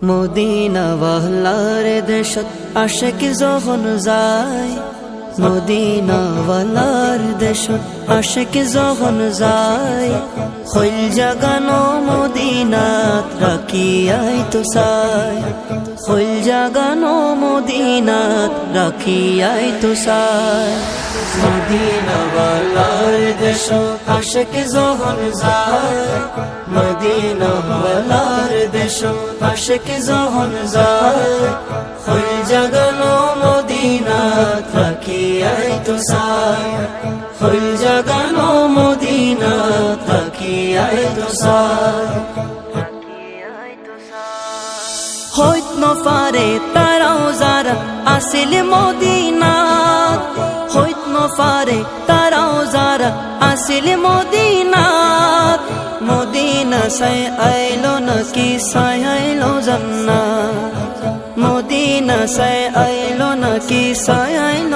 Medina ওয়ালার দেশত আশিক যখন যায়, মদিনা ওয়ালার দেশত আশিক যখন যায়, হইল জাগানো মদিনাত রাখিয়াই তো চায়, হইল জাগানো মদিনাত রাখিয়াই তো চায়। মদিনা ওয়ালার দেশত আশিক যখন যায়, মদিনা ওয়ালার দেশত আশিক যখন যায়, হইল জাগানো মদিনাত রাখিয়াই তো চায়, হইল জাগানো মদিনাত রাখিয়াই তো চায়। হইত নফারে তারাও যারা আসিল মদিনাত, হইত নফারে তারাও যারা আসিল মদিনাত, মদিনা সাই আইলো নাকি সাই আইলো জান্নাত, মদিনা সাই আইলো নাকি সাই আইলো